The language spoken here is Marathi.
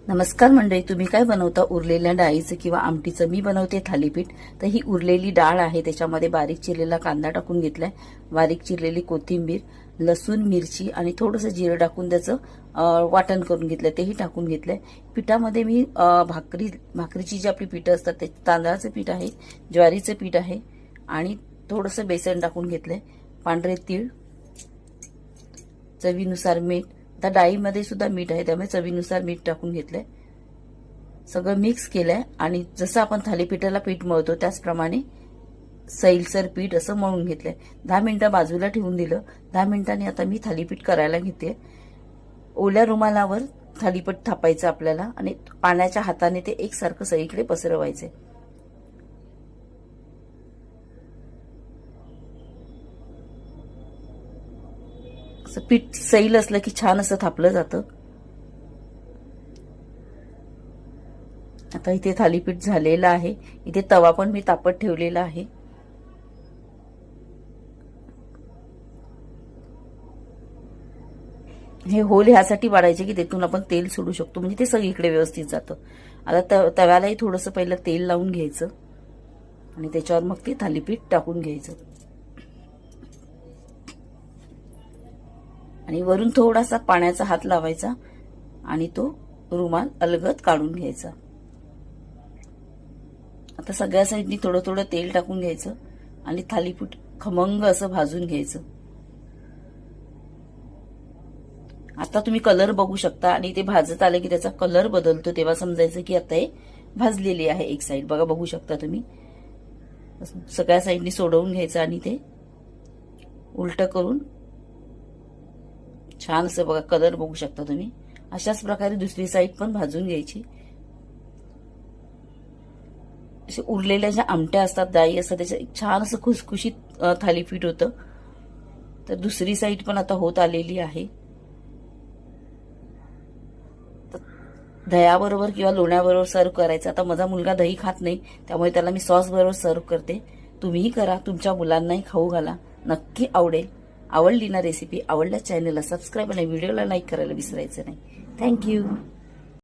नमस्कार मंडळी, तुम्ही काय बनवता? उरलेल्या डाळीचं किंवा आमटीचं. मी बनवते थालीपीठ. तर ही उरलेली डाळ आहे, त्याच्यामध्ये बारीक चिरलेला कांदा टाकून घेतलाय, बारीक चिरलेली कोथिंबीर, लसूण, मिरची आणि थोडंसं जिरं टाकून त्याचं वाटण करून घेतलंय, तेही टाकून घेतलंय. पिठामध्ये मी भाकरीची जी आपली पिठं असतात ते तांदळाचं पीठ आहे, ज्वारीचं पीठ आहे आणि थोडंसं बेसन टाकून घेतलंय, पांढरे तीळ, चवीनुसार मीठ. आता डाळीमध्ये सुद्धा मीठ आहे, त्यामुळे चवीनुसार मीठ टाकून घेतलंय. सगळं मिक्स केलंय आणि जसं आपण थालीपीठाला पीठ मळतो त्याचप्रमाणे सैलसर पीठ असं मळून घेतलंय. 10 मिनिटं बाजूला ठेवून दिलं. 10 मिनिटांनी आता मी थालीपीठ करायला घेते. ओल्या रुमालावर थालीपीठ थापायचं आपल्याला आणि पाण्याच्या हाताने ते एकसारखं सगळीकडे पसरवायचे. पीठ सैल असलं की छान असं थापलं जातं. आता इथे थालीपीठ झालेलं आहे. इथे तवा पण मी तापत ठेवलेला आहे. हे होल ह्यासाठी वाढायचे की त्यातून आपण तेल सोडू शकतो, म्हणजे ते सगळीकडे व्यवस्थित जातं. आता तव्यालाही थोडंसं पहिलं तेल लावून घ्यायचं आणि त्याच्यावर मग ते थालीपीठ टाकून घ्यायचं आणि वरून थोडासा पाण्याचा हात लावायचा आणि तो रुमाल अलगद काढून घ्यायचा. आता सगळ्या साईडनी थोडं थोडं तेल टाकून घ्यायचं आणि थालीपीठ खमंग असं भाजून घ्यायचं. आता तुम्ही कलर बघू शकता आणि ते भाजत आले की त्याचा कलर बदलतो, तेव्हा समजायचं की आता हे भाजलेली आहे एक साईड. बघा, बघू शकता तुम्ही. सगळ्या साईडनी सोडवून घ्यायचं आणि ते उलट करून छान असं बघा कलर बघू शकता तुम्ही. अशाच प्रकारे दुसरी साईड पण भाजून घ्यायची. असे उरलेल्या ज्या आमट्या असतात, डाळी असतात, त्याच्या छान असं खुसखुशीत थालीपीठ होतं. तर दुसरी साईड पण आता होत आलेली आहे. दह्याबरोबर किंवा लोण्याबरोबर सर्व करायचं. आता माझा मुलगा दही खात नाही, त्यामुळे त्याला मी सॉस बरोबर सर्व करते. तुम्हीही करा, तुमच्या मुलांनाही खाऊ घाला, नक्की आवडेल. आवडली ना रेसिपी? आवडल्या चॅनलला सबस्क्राईब आणि व्हिडिओला लाईक करायला विसरायचं नाही. थँक्यू.